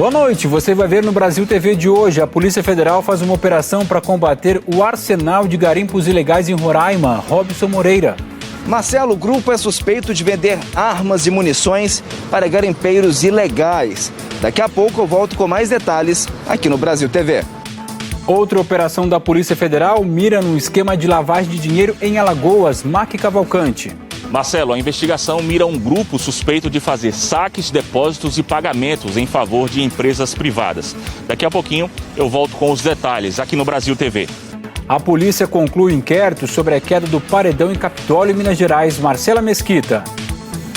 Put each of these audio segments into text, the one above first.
Boa noite, você vai ver no Brasil TV de hoje. A Polícia Federal faz uma operação para combater o arsenal de garimpos ilegais em Roraima. Robson Moreira. Marcelo, o grupo é suspeito de vender armas e munições para garimpeiros ilegais. Daqui a pouco eu volto com mais detalhes aqui no Brasil TV. Outra operação da Polícia Federal mira num esquema de lavagem de dinheiro em Alagoas. Mark Cavalcante. Marcelo, a investigação mira um grupo suspeito de fazer saques, depósitos e pagamentos em favor de empresas privadas. Daqui a pouquinho eu volto com os detalhes aqui no Brasil TV. A polícia conclui o inquérito sobre a queda do paredão em Capitólio, Minas Gerais. Marcela Mesquita.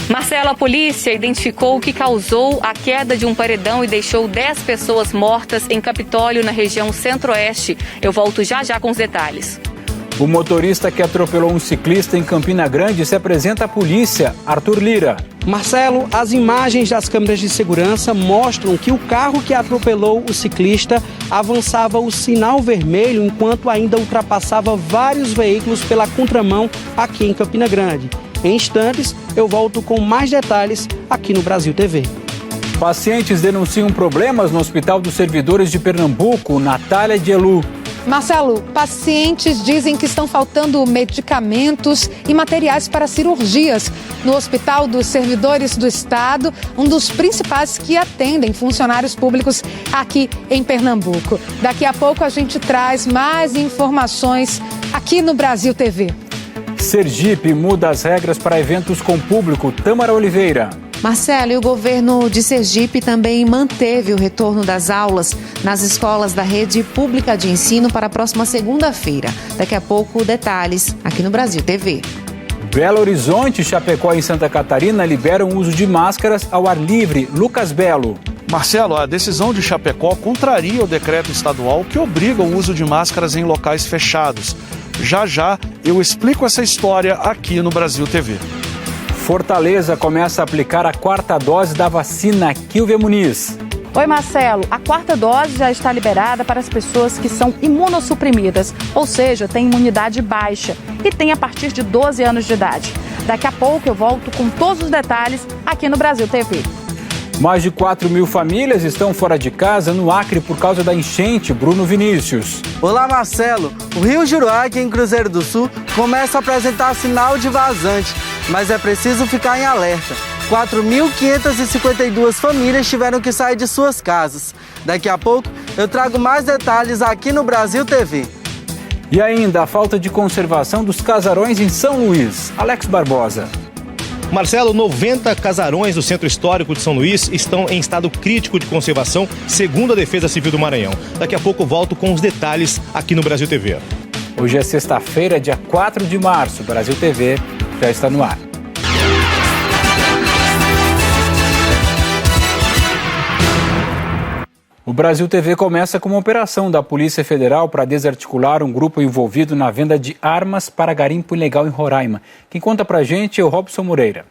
Marcelo, a polícia identificou o que causou a queda de um paredão e deixou 10 pessoas mortas em Capitólio, na região centro-oeste. Eu volto já com os detalhes. O motorista que atropelou um ciclista em Campina Grande se apresenta à polícia. Arthur Lira. Marcelo, as imagens das câmeras de segurança mostram que o carro que atropelou o ciclista avançava o sinal vermelho enquanto ainda ultrapassava vários veículos pela contramão aqui em Campina Grande. Em instantes, eu volto com mais detalhes aqui no Brasil TV. Pacientes denunciam problemas no Hospital dos Servidores de Pernambuco. Natália Dielu. Marcelo, pacientes dizem que estão faltando medicamentos e materiais para cirurgias no Hospital dos Servidores do Estado, um dos principais que atendem funcionários públicos aqui em Pernambuco. Daqui a pouco a gente traz mais informações aqui no Brasil TV. Sergipe muda as regras para eventos com público. Tâmara Oliveira. Marcelo, e o governo de Sergipe também manteve o retorno das aulas nas escolas da rede pública de ensino para a próxima segunda-feira. Daqui a pouco, detalhes aqui no Brasil TV. Belo Horizonte, Chapecó e Santa Catarina liberam o uso de máscaras ao ar livre. Lucas Belo. Marcelo, a decisão de Chapecó contraria o decreto estadual que obriga o uso de máscaras em locais fechados. Já eu explico essa história aqui no Brasil TV. Fortaleza começa a aplicar a 4ª dose da vacina. Kilvia Muniz. Oi, Marcelo. A 4ª dose já está liberada para as pessoas que são imunossuprimidas, ou seja, têm imunidade baixa e têm a partir de 12 anos de idade. Daqui a pouco eu volto com todos os detalhes aqui no Brasil TV. Mais de 4.000 famílias estão fora de casa no Acre por causa da enchente. Bruno Vinícius. Olá, Marcelo. O rio Juruá, aqui em Cruzeiro do Sul, começa a apresentar sinal de vazante, mas é preciso ficar em alerta. 4.552 famílias tiveram que sair de suas casas. Daqui a pouco eu trago mais detalhes aqui no Brasil TV. E ainda a falta de conservação dos casarões em São Luís. Alex Barbosa. Marcelo, 90 casarões do Centro Histórico de São Luís estão em estado crítico de conservação, segundo a Defesa Civil do Maranhão. Daqui a pouco eu volto com os detalhes aqui no Brasil TV. Hoje é sexta-feira, dia 4 de março. O Brasil TV já está no ar. O Brasil TV começa com uma operação da Polícia Federal para desarticular um grupo envolvido na venda de armas para garimpo ilegal em Roraima. Quem conta pra gente é o Robson Moreira.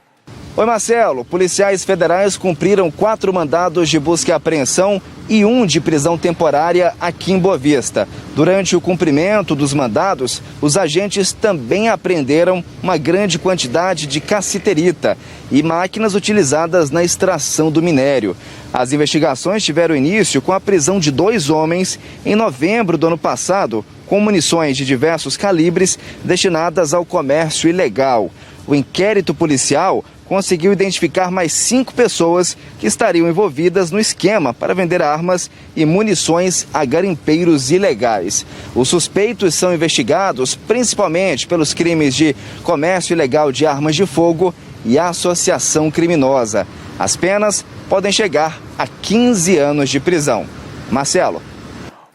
Oi, Marcelo. Policiais federais cumpriram 4 mandados de busca e apreensão e 1 de prisão temporária aqui em Boa Vista. Durante o cumprimento dos mandados, os agentes também apreenderam uma grande quantidade de cassiterita e máquinas utilizadas na extração do minério. As investigações tiveram início com a prisão de 2 homens em novembro do ano passado, com munições de diversos calibres destinadas ao comércio ilegal. O inquérito policial conseguiu identificar mais 5 pessoas que estariam envolvidas no esquema para vender armas e munições a garimpeiros ilegais. Os suspeitos são investigados principalmente pelos crimes de comércio ilegal de armas de fogo e associação criminosa. As penas podem chegar a 15 anos de prisão. Marcelo.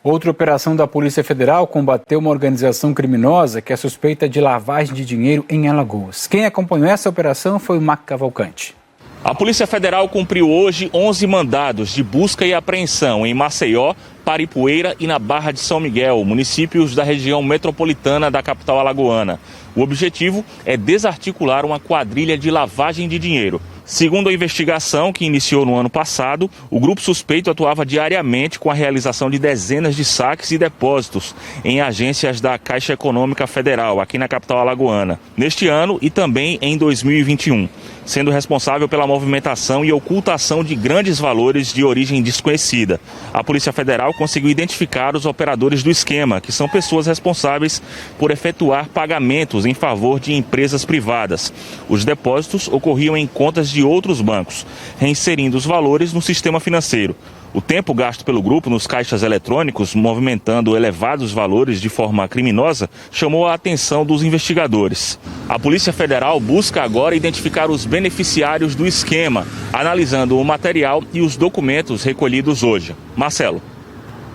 Outra operação da Polícia Federal combateu uma organização criminosa que é suspeita de lavagem de dinheiro em Alagoas. Quem acompanhou essa operação foi o Mark Cavalcante. A Polícia Federal cumpriu hoje 11 mandados de busca e apreensão em Maceió, Paripueira e na Barra de São Miguel, municípios da região metropolitana da capital alagoana. O objetivo é desarticular uma quadrilha de lavagem de dinheiro. Segundo a investigação, que iniciou no ano passado, o grupo suspeito atuava diariamente com a realização de dezenas de saques e depósitos em agências da Caixa Econômica Federal, aqui na capital alagoana, neste ano e também em 2021, sendo responsável pela movimentação e ocultação de grandes valores de origem desconhecida. A Polícia Federal conseguiu identificar os operadores do esquema, que são pessoas responsáveis por efetuar pagamentos em favor de empresas privadas. Os depósitos ocorriam em contas de outros bancos, reinserindo os valores no sistema financeiro. O tempo gasto pelo grupo nos caixas eletrônicos, movimentando elevados valores de forma criminosa, chamou a atenção dos investigadores. A Polícia Federal busca agora identificar os beneficiários do esquema, analisando o material e os documentos recolhidos hoje. Marcelo.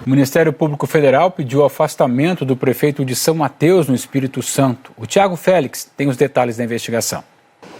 O Ministério Público Federal pediu o afastamento do prefeito de São Mateus, no Espírito Santo. O Thiago Félix tem os detalhes da investigação.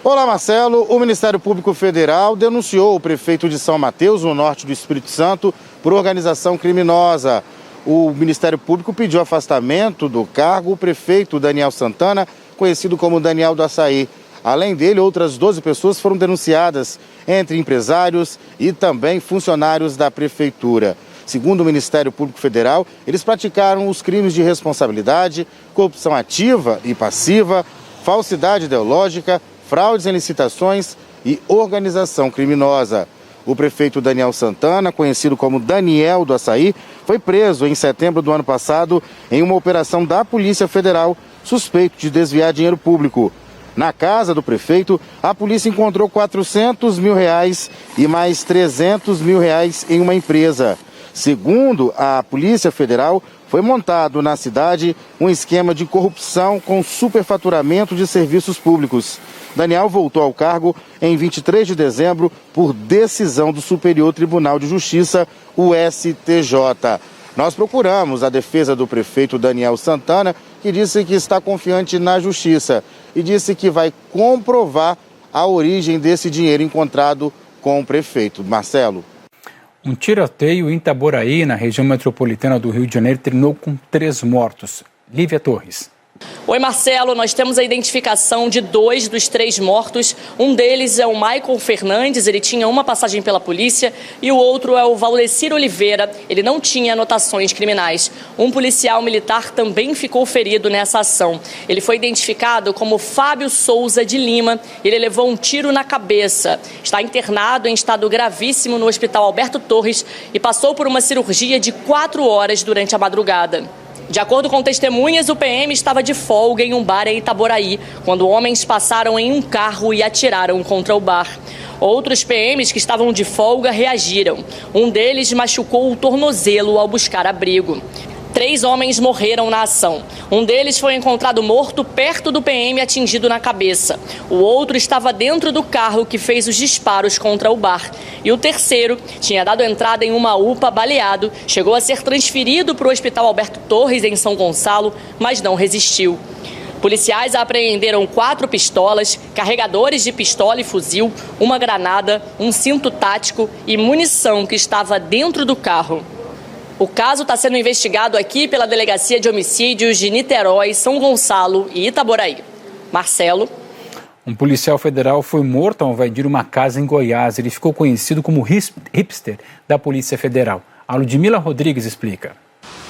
Olá, Marcelo. O Ministério Público Federal denunciou o prefeito de São Mateus, no norte do Espírito Santo, por organização criminosa. O Ministério Público pediu afastamento do cargo o prefeito Daniel Santana, conhecido como Daniel do Açaí. Além dele, outras 12 pessoas foram denunciadas, entre empresários e também funcionários da prefeitura. Segundo o Ministério Público Federal, eles praticaram os crimes de responsabilidade, corrupção ativa e passiva, falsidade ideológica, fraudes em licitações e organização criminosa. O prefeito Daniel Santana, conhecido como Daniel do Açaí, foi preso em setembro do ano passado em uma operação da Polícia Federal, suspeito de desviar dinheiro público. Na casa do prefeito, a polícia encontrou R$400 mil e mais R$300 mil em uma empresa. Segundo a Polícia Federal, foi montado na cidade um esquema de corrupção com superfaturamento de serviços públicos. Daniel voltou ao cargo em 23 de dezembro por decisão do Superior Tribunal de Justiça, o STJ. Nós procuramos a defesa do prefeito Daniel Santana, que disse que está confiante na Justiça e disse que vai comprovar a origem desse dinheiro encontrado com o prefeito. Marcelo. Um tiroteio em Itaboraí, na região metropolitana do Rio de Janeiro, terminou com 3 mortos. Lívia Torres. Oi, Marcelo, nós temos a identificação de 2 dos 3 mortos. Um deles é o Maicon Fernandes, ele tinha uma passagem pela polícia, e o outro é o Valdecir Oliveira, ele não tinha anotações criminais. Um policial militar também ficou ferido nessa ação. Ele foi identificado como Fábio Souza de Lima, ele levou um tiro na cabeça. Está internado em estado gravíssimo no Hospital Alberto Torres e passou por uma cirurgia de 4 horas durante a madrugada. De acordo com testemunhas, o PM estava de folga em um bar em Itaboraí, quando homens passaram em um carro e atiraram contra o bar. Outros PMs que estavam de folga reagiram. Um deles machucou o tornozelo ao buscar abrigo. 3 homens morreram na ação. Um deles foi encontrado morto perto do PM atingido na cabeça. O outro estava dentro do carro que fez os disparos contra o bar. E o terceiro tinha dado entrada em uma UPA baleado, chegou a ser transferido para o Hospital Alberto Torres, em São Gonçalo, mas não resistiu. Policiais apreenderam 4 pistolas, carregadores de pistola e fuzil, uma granada, um cinto tático e munição que estava dentro do carro. O caso está sendo investigado aqui pela Delegacia de Homicídios de Niterói, São Gonçalo e Itaboraí. Marcelo. Um policial federal foi morto ao invadir uma casa em Goiás. Ele ficou conhecido como hipster da Polícia Federal. A Ludmila Rodrigues explica.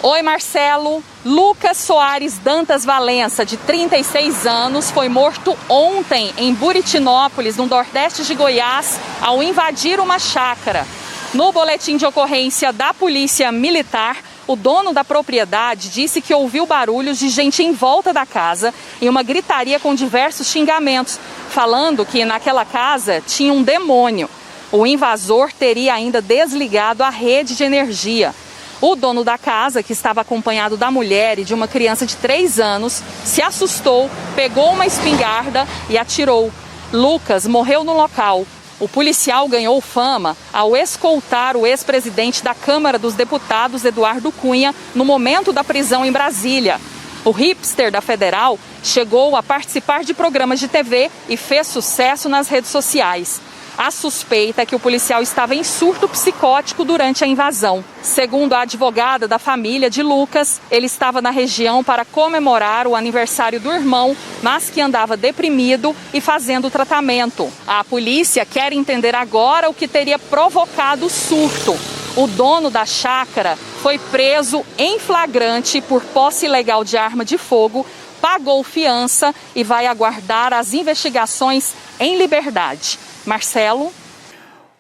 Oi, Marcelo. Lucas Soares Dantas Valença, de 36 anos, foi morto ontem em Buritinópolis, no nordeste de Goiás, ao invadir uma chácara. No boletim de ocorrência da Polícia Militar, o dono da propriedade disse que ouviu barulhos de gente em volta da casa e uma gritaria com diversos xingamentos, falando que naquela casa tinha um demônio. O invasor teria ainda desligado a rede de energia. O dono da casa, que estava acompanhado da mulher e de uma criança de 3 anos, se assustou, pegou uma espingarda e atirou. Lucas morreu no local. O policial ganhou fama ao escoltar o ex-presidente da Câmara dos Deputados, Eduardo Cunha, no momento da prisão em Brasília. O hipster da Federal chegou a participar de programas de TV e fez sucesso nas redes sociais. A suspeita é que o policial estava em surto psicótico durante a invasão. Segundo a advogada da família de Lucas, ele estava na região para comemorar o aniversário do irmão, mas que andava deprimido e fazendo tratamento. A polícia quer entender agora o que teria provocado o surto. O dono da chácara foi preso em flagrante por posse ilegal de arma de fogo, pagou fiança e vai aguardar as investigações em liberdade. Marcelo.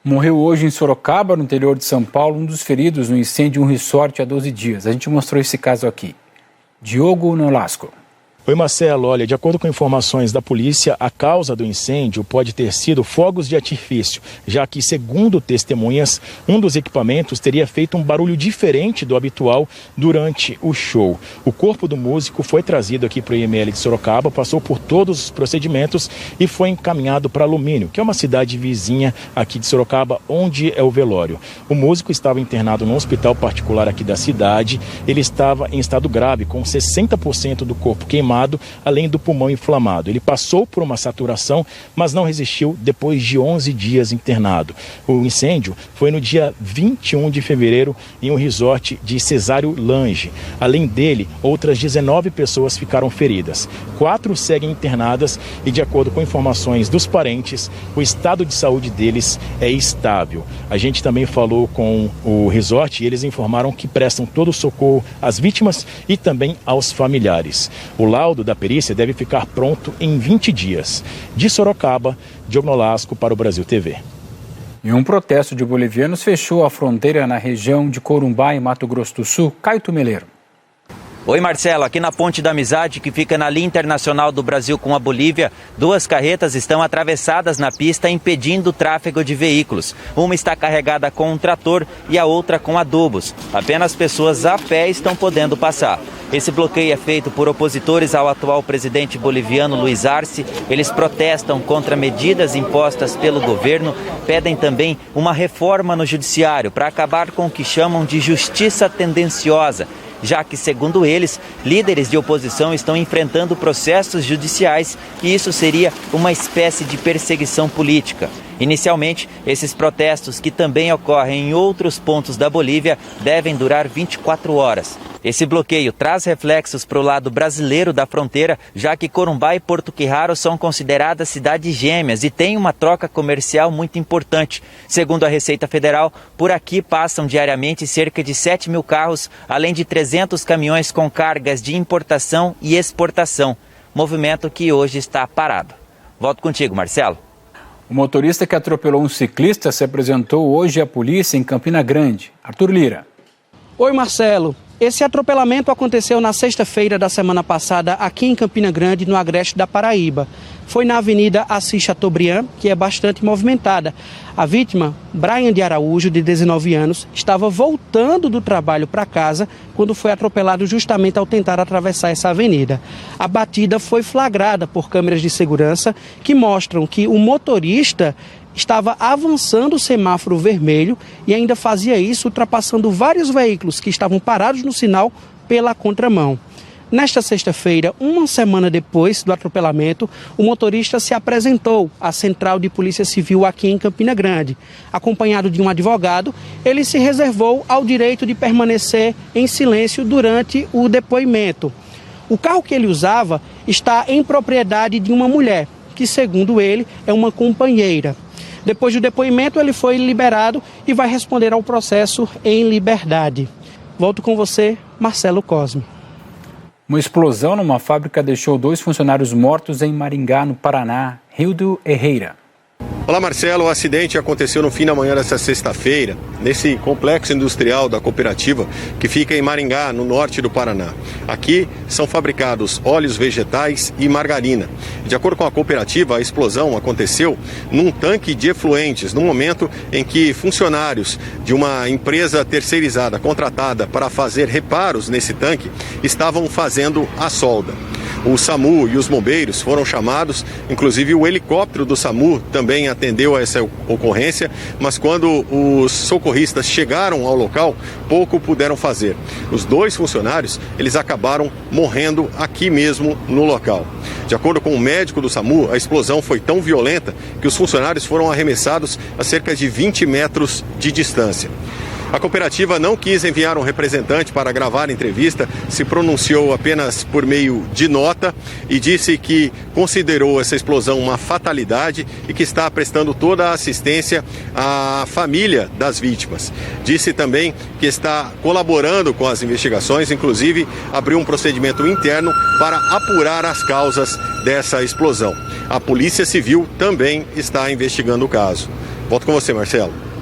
Morreu hoje em Sorocaba, no interior de São Paulo, um dos feridos no incêndio de um resort há 12 dias. A gente mostrou esse caso aqui. Diogo Nolasco. Oi, Marcelo. Olha, de acordo com informações da polícia, a causa do incêndio pode ter sido fogos de artifício, já que, segundo testemunhas, um dos equipamentos teria feito um barulho diferente do habitual durante o show. O corpo do músico foi trazido aqui para o IML de Sorocaba, passou por todos os procedimentos e foi encaminhado para Alumínio, que é uma cidade vizinha aqui de Sorocaba, onde é o velório. O músico estava internado num hospital particular aqui da cidade. Ele estava em estado grave, com 60% do corpo queimado, além do pulmão inflamado. Ele passou por uma saturação, mas não resistiu depois de 11 dias internado. O incêndio foi no dia 21 de fevereiro em um resort de Cesário Lange. Além dele, outras 19 pessoas ficaram feridas. 4 seguem internadas e, de acordo com informações dos parentes, o estado de saúde deles é estável. A gente também falou com o resort e eles informaram que prestam todo o socorro às vítimas e também aos familiares. O laudo da perícia deve ficar pronto em 20 dias. De Sorocaba, Diogo Nolasco para o Brasil TV. E um protesto de bolivianos fechou a fronteira na região de Corumbá, em Mato Grosso do Sul. Caio Tumeleiro. Oi, Marcelo. Aqui na Ponte da Amizade, que fica na linha internacional do Brasil com a Bolívia, 2 carretas estão atravessadas na pista, impedindo o tráfego de veículos. Uma está carregada com um trator e a outra com adubos. Apenas pessoas a pé estão podendo passar. Esse bloqueio é feito por opositores ao atual presidente boliviano Luiz Arce. Eles protestam contra medidas impostas pelo governo, pedem também uma reforma no judiciário para acabar com o que chamam de justiça tendenciosa, já que, segundo eles, líderes de oposição estão enfrentando processos judiciais e isso seria uma espécie de perseguição política. Inicialmente, esses protestos, que também ocorrem em outros pontos da Bolívia, devem durar 24 horas. Esse bloqueio traz reflexos para o lado brasileiro da fronteira, já que Corumbá e Porto Quirraro são consideradas cidades gêmeas e têm uma troca comercial muito importante. Segundo a Receita Federal, por aqui passam diariamente cerca de 7 mil carros, além de 300 caminhões com cargas de importação e exportação. Movimento que hoje está parado. Volto contigo, Marcelo. O motorista que atropelou um ciclista se apresentou hoje à polícia em Campina Grande. Arthur Lira. Oi, Marcelo. Esse atropelamento aconteceu na sexta-feira da semana passada aqui em Campina Grande, no agreste da Paraíba. Foi na Avenida Assis Chateaubriand, que é bastante movimentada. A vítima, Brian de Araújo, de 19 anos, estava voltando do trabalho para casa quando foi atropelado justamente ao tentar atravessar essa avenida. A batida foi flagrada por câmeras de segurança que mostram que o motorista estava avançando o semáforo vermelho e ainda fazia isso ultrapassando vários veículos que estavam parados no sinal pela contramão. Nesta sexta-feira, uma semana depois do atropelamento, o motorista se apresentou à Central de Polícia Civil aqui em Campina Grande. Acompanhado de um advogado, ele se reservou ao direito de permanecer em silêncio durante o depoimento. O carro que ele usava está em propriedade de uma mulher, que, segundo ele, é uma companheira. Depois do depoimento, ele foi liberado e vai responder ao processo em liberdade. Volto com você, Marcelo Cosme. Uma explosão numa fábrica deixou 2 funcionários mortos em Maringá, no Paraná. Hildo Herrera. Olá, Marcelo. O acidente aconteceu no fim da manhã desta sexta-feira, nesse complexo industrial da cooperativa que fica em Maringá, no norte do Paraná. Aqui são fabricados óleos vegetais e margarina. De acordo com a cooperativa, a explosão aconteceu num tanque de efluentes, no momento em que funcionários de uma empresa terceirizada contratada para fazer reparos nesse tanque estavam fazendo a solda. O SAMU e os bombeiros foram chamados, inclusive o helicóptero do SAMU também atendeu a essa ocorrência, mas quando os socorristas chegaram ao local, pouco puderam fazer. Os 2 funcionários, eles acabaram morrendo aqui mesmo no local. De acordo com o médico do SAMU, a explosão foi tão violenta que os funcionários foram arremessados a cerca de 20 metros de distância. A cooperativa não quis enviar um representante para gravar a entrevista, se pronunciou apenas por meio de nota e disse que considerou essa explosão uma fatalidade e que está prestando toda a assistência à família das vítimas. Disse também que está colaborando com as investigações, inclusive abriu um procedimento interno para apurar as causas dessa explosão. A Polícia Civil também está investigando o caso. Volto com você, Marcelo.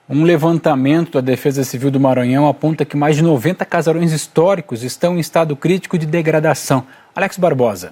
Um levantamento da Defesa Civil do Maranhão aponta que mais de 90 casarões históricos estão em estado crítico de degradação. Alex Barbosa.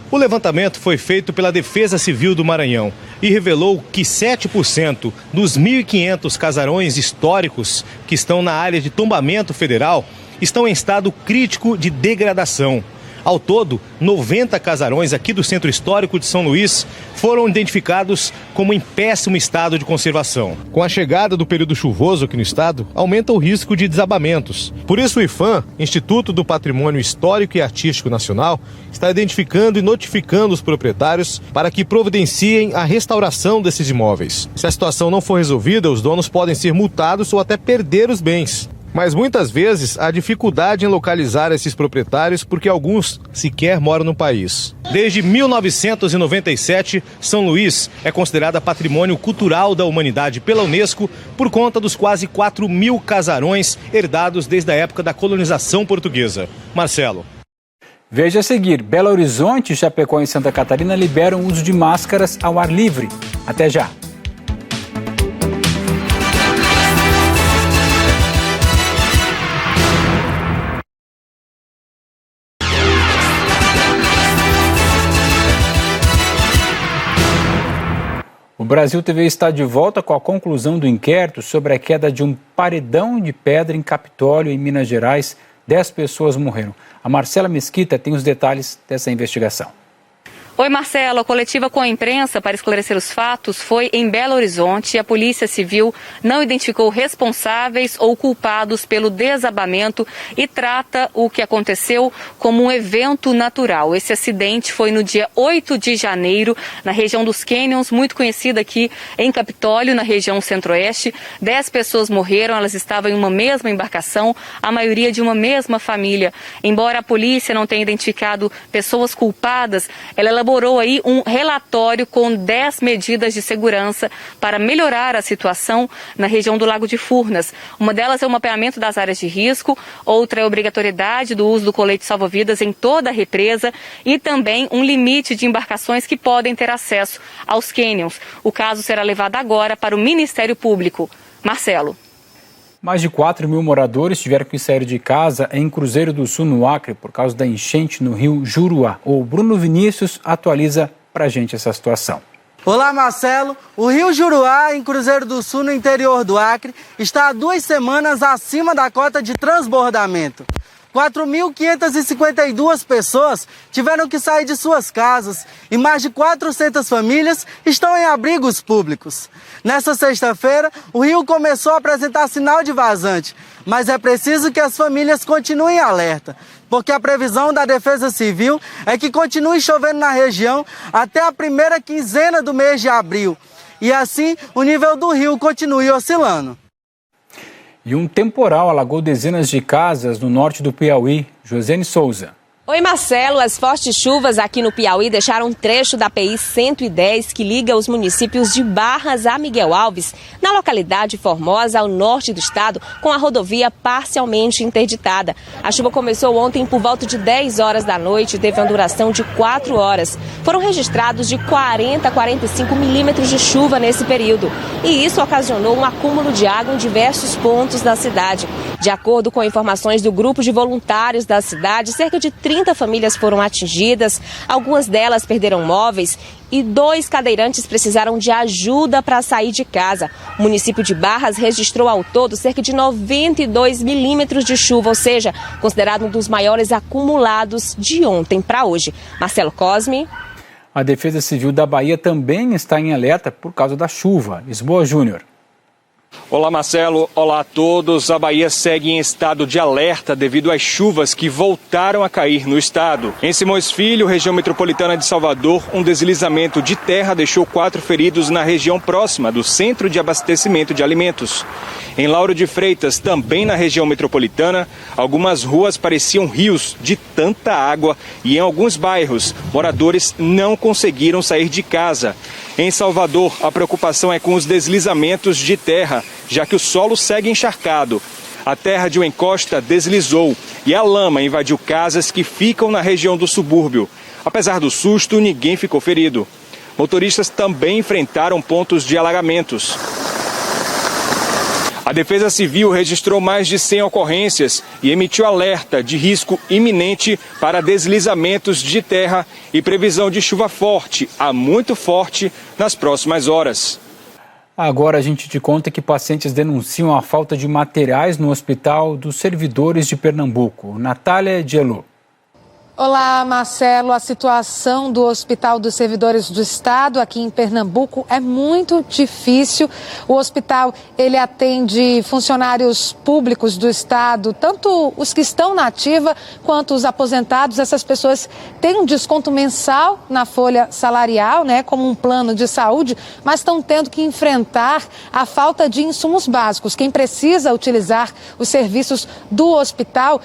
O levantamento foi feito pela Defesa Civil do Maranhão e revelou que 7% dos 1.500 casarões históricos que estão na área de tombamento federal estão em estado crítico de degradação. Ao todo, 90 casarões aqui do Centro Histórico de São Luís foram identificados como em péssimo estado de conservação. Com a chegada do período chuvoso aqui no estado, aumenta o risco de desabamentos. Por isso o IPHAN, Instituto do Patrimônio Histórico e Artístico Nacional, está identificando e notificando os proprietários para que providenciem a restauração desses imóveis. Se a situação não for resolvida, os donos podem ser multados ou até perder os bens. Mas muitas vezes há dificuldade em localizar esses proprietários porque alguns sequer moram no país. Desde 1997, São Luís é considerada patrimônio cultural da humanidade pela Unesco por conta dos quase 4.000 casarões herdados desde a época da colonização portuguesa. Marcelo. Veja a seguir, Belo Horizonte, Chapecó e Santa Catarina liberam o uso de máscaras ao ar livre. Até já. O Brasil TV está de volta com a conclusão do inquérito sobre a queda de um paredão de pedra em Capitólio, em Minas Gerais. 10 pessoas morreram. A Marcela Mesquita tem os detalhes dessa investigação. Oi, Marcelo. A coletiva com a imprensa para esclarecer os fatos foi em Belo Horizonte e a Polícia Civil não identificou responsáveis ou culpados pelo desabamento e trata o que aconteceu como um evento natural. Esse acidente foi no dia 8 de janeiro, na região dos Canyons, muito conhecida aqui em Capitólio, na região centro-oeste. 10 pessoas morreram, elas estavam em uma mesma embarcação, a maioria de uma mesma família. Embora a polícia não tenha identificado pessoas culpadas, ela elaborou aí um relatório com 10 medidas de segurança para melhorar a situação na região do Lago de Furnas. Uma delas é o mapeamento das áreas de risco, outra é a obrigatoriedade do uso do colete salva-vidas em toda a represa e também um limite de embarcações que podem ter acesso aos cânions. O caso será levado agora para o Ministério Público. Marcelo. Mais de 4.000 moradores tiveram que sair de casa em Cruzeiro do Sul, no Acre, por causa da enchente no rio Juruá. O Bruno Vinícius atualiza pra gente essa situação. Olá, Marcelo. O rio Juruá, em Cruzeiro do Sul, no interior do Acre, está há 2 semanas acima da cota de transbordamento. 4.552 pessoas tiveram que sair de suas casas e mais de 400 famílias estão em abrigos públicos. Nesta sexta-feira, o rio começou a apresentar sinal de vazante, mas é preciso que as famílias continuem alerta, porque a previsão da Defesa Civil é que continue chovendo na região até a primeira quinzena do mês de abril, e assim o nível do rio continue oscilando. E um temporal alagou dezenas de casas no norte do Piauí. Josiane Souza. Oi, Marcelo. As fortes chuvas aqui no Piauí deixaram um trecho da PI 110 que liga os municípios de Barras a Miguel Alves, na localidade Formosa, ao norte do estado, com a rodovia parcialmente interditada. A chuva começou ontem por volta de 10 horas da noite e teve uma duração de 4 horas. Foram registrados de 40 a 45 milímetros de chuva nesse período. E isso ocasionou um acúmulo de água em diversos pontos da cidade. De acordo com informações do grupo de voluntários da cidade, cerca de 30 famílias foram atingidas, algumas delas perderam móveis e 2 cadeirantes precisaram de ajuda para sair de casa. O município de Barras registrou ao todo cerca de 92 milímetros de chuva, ou seja, considerado um dos maiores acumulados de ontem para hoje. Marcelo Cosme. A Defesa Civil da Bahia também está em alerta por causa da chuva. Lisboa Júnior. Olá, Marcelo. Olá a todos. A Bahia segue em estado de alerta devido às chuvas que voltaram a cair no estado. Em Simões Filho, região metropolitana de Salvador, um deslizamento de terra deixou 4 feridos na região próxima do centro de abastecimento de alimentos. Em Lauro de Freitas, também na região metropolitana, algumas ruas pareciam rios de tanta água e em alguns bairros, moradores não conseguiram sair de casa. Em Salvador, a preocupação é com os deslizamentos de terra, já que o solo segue encharcado. A terra de uma encosta deslizou e a lama invadiu casas que ficam na região do subúrbio. Apesar do susto, ninguém ficou ferido. Motoristas também enfrentaram pontos de alagamentos. A Defesa Civil registrou mais de 100 ocorrências e emitiu alerta de risco iminente para deslizamentos de terra e previsão de chuva forte a muito forte nas próximas horas. Agora a gente te conta que pacientes denunciam a falta de materiais no Hospital dos Servidores de Pernambuco. Natália Diello. Olá, Marcelo. A situação do Hospital dos Servidores do Estado aqui em Pernambuco é muito difícil. O hospital, ele atende funcionários públicos do Estado, tanto os que estão na ativa quanto os aposentados. Essas pessoas têm um desconto mensal na folha salarial, como um plano de saúde, mas estão tendo que enfrentar a falta de insumos básicos. Quem precisa utilizar os serviços do hospital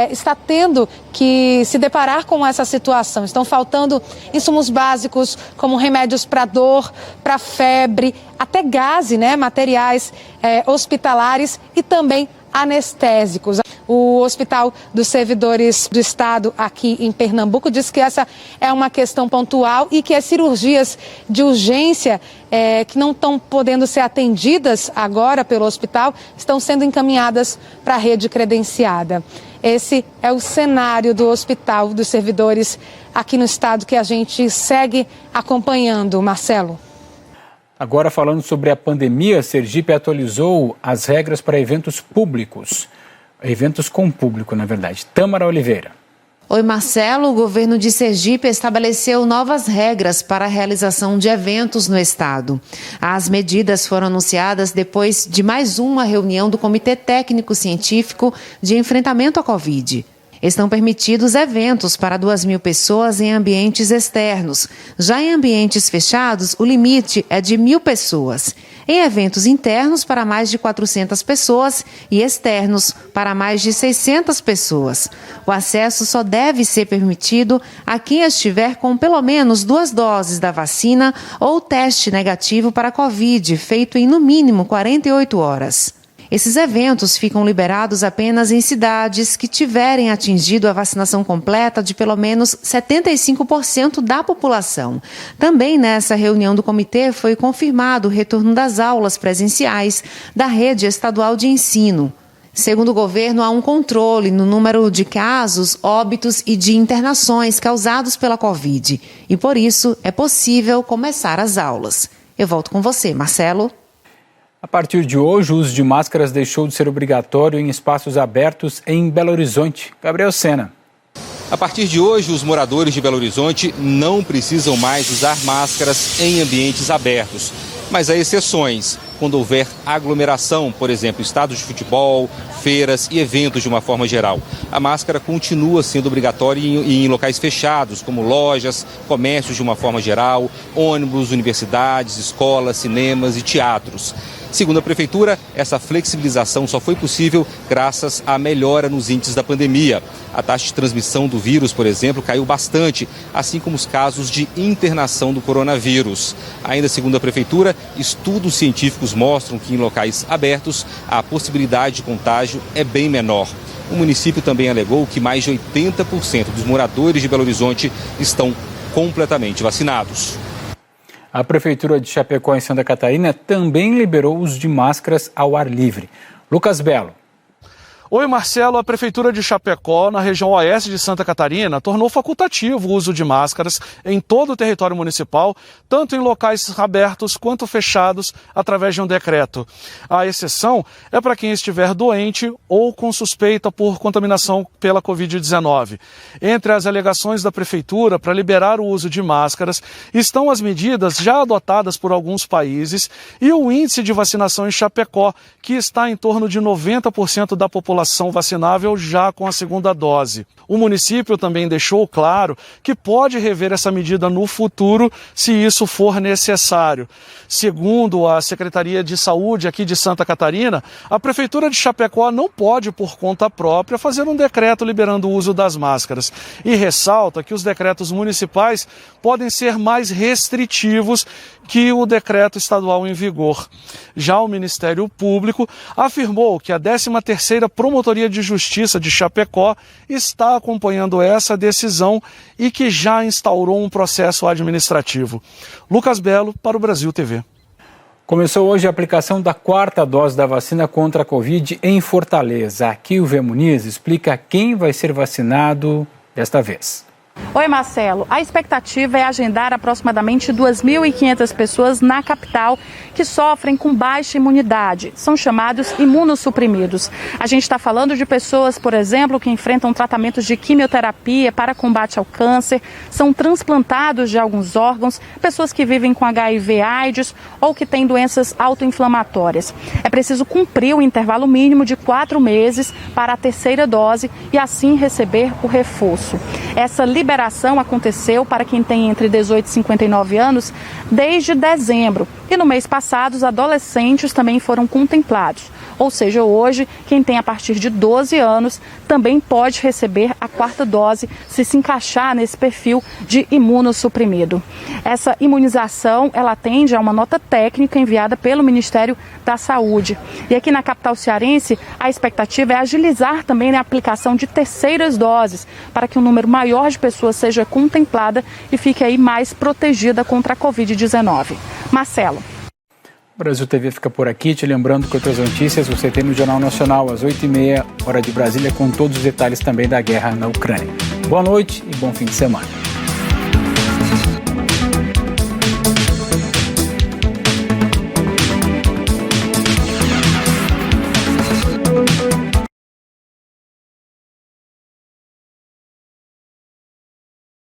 está tendo que se deparar com essa situação. Estão faltando insumos básicos como remédios para dor, para febre, até gás, materiais hospitalares e também anestésicos. O Hospital dos Servidores do Estado aqui em Pernambuco diz que essa é uma questão pontual e que as cirurgias de urgência que não estão podendo ser atendidas agora pelo hospital estão sendo encaminhadas para a rede credenciada. Esse é o cenário do Hospital dos Servidores aqui no estado que a gente segue acompanhando, Marcelo. Agora falando sobre a pandemia, Sergipe atualizou as regras para eventos públicos. Eventos com público, na verdade. Tâmara Oliveira. Oi, Marcelo. O governo de Sergipe estabeleceu novas regras para a realização de eventos no estado. As medidas foram anunciadas depois de mais uma reunião do Comitê Técnico Científico de Enfrentamento à Covid. Estão permitidos eventos para 2.000 pessoas em ambientes externos. Já em ambientes fechados, o limite é de 1.000 pessoas. Em eventos internos, para mais de 400 pessoas e externos, para mais de 600 pessoas. O acesso só deve ser permitido a quem estiver com pelo menos 2 doses da vacina ou teste negativo para a Covid, feito em no mínimo 48 horas. Esses eventos ficam liberados apenas em cidades que tiverem atingido a vacinação completa de pelo menos 75% da população. Também nessa reunião do comitê foi confirmado o retorno das aulas presenciais da rede estadual de ensino. Segundo o governo, há um controle no número de casos, óbitos e de internações causados pela Covid. E por isso é possível começar as aulas. Eu volto com você, Marcelo. A partir de hoje, o uso de máscaras deixou de ser obrigatório em espaços abertos em Belo Horizonte. Gabriel Sena. A partir de hoje, os moradores de Belo Horizonte não precisam mais usar máscaras em ambientes abertos. Mas há exceções, quando houver aglomeração, por exemplo, estádios de futebol, feiras e eventos de uma forma geral. A máscara continua sendo obrigatória em locais fechados, como lojas, comércios de uma forma geral, ônibus, universidades, escolas, cinemas e teatros. Segundo a Prefeitura, essa flexibilização só foi possível graças à melhora nos índices da pandemia. A taxa de transmissão do vírus, por exemplo, caiu bastante, assim como os casos de internação do coronavírus. Ainda segundo a Prefeitura, estudos científicos mostram que em locais abertos a possibilidade de contágio é bem menor. O município também alegou que mais de 80% dos moradores de Belo Horizonte estão completamente vacinados. A Prefeitura de Chapecó, em Santa Catarina, também liberou o uso de máscaras ao ar livre. Lucas Belo. Oi, Marcelo. A Prefeitura de Chapecó, na região oeste de Santa Catarina, tornou facultativo o uso de máscaras em todo o território municipal, tanto em locais abertos quanto fechados, através de um decreto. A exceção é para quem estiver doente ou com suspeita por contaminação pela Covid-19. Entre as alegações da Prefeitura para liberar o uso de máscaras estão as medidas já adotadas por alguns países e o índice de vacinação em Chapecó, que está em torno de 90% da população vacinável já com a segunda dose. O município também deixou claro que pode rever essa medida no futuro, se isso for necessário. Segundo a Secretaria de Saúde aqui de Santa Catarina, a Prefeitura de Chapecó não pode, por conta própria, fazer um decreto liberando o uso das máscaras. E ressalta que os decretos municipais podem ser mais restritivos que o decreto estadual em vigor. Já o Ministério Público afirmou que a 13ª Promotoria de Justiça de Chapecó está acompanhando essa decisão e que já instaurou um processo administrativo. Lucas Belo, para o Brasil TV. Começou hoje a aplicação da 4ª dose da vacina contra a Covid em Fortaleza. Aqui o V. Muniz explica quem vai ser vacinado desta vez. Oi, Marcelo. A expectativa é agendar aproximadamente 2.500 pessoas na capital que sofrem com baixa imunidade. São chamados imunossuprimidos. A gente está falando de pessoas, por exemplo, que enfrentam tratamentos de quimioterapia para combate ao câncer, são transplantados de alguns órgãos, pessoas que vivem com HIV/AIDS ou que têm doenças autoinflamatórias. É preciso cumprir o intervalo mínimo de 4 meses para a 3ª dose e assim receber o reforço. Essa liberação aconteceu para quem tem entre 18 e 59 anos desde dezembro. E no mês passado, os adolescentes também foram contemplados. Ou seja, hoje, quem tem a partir de 12 anos também pode receber a 4ª dose se encaixar nesse perfil de imunossuprimido. Essa imunização, ela atende a uma nota técnica enviada pelo Ministério da Saúde. E aqui na capital cearense, a expectativa é agilizar também a aplicação de 3ª doses, para que um número maior de pessoas seja contemplada e fique aí mais protegida contra a Covid-19. Marcelo. O Brasil TV fica por aqui, te lembrando que outras notícias você tem no Jornal Nacional às 8h30, hora de Brasília, com todos os detalhes também da guerra na Ucrânia. Boa noite e bom fim de semana.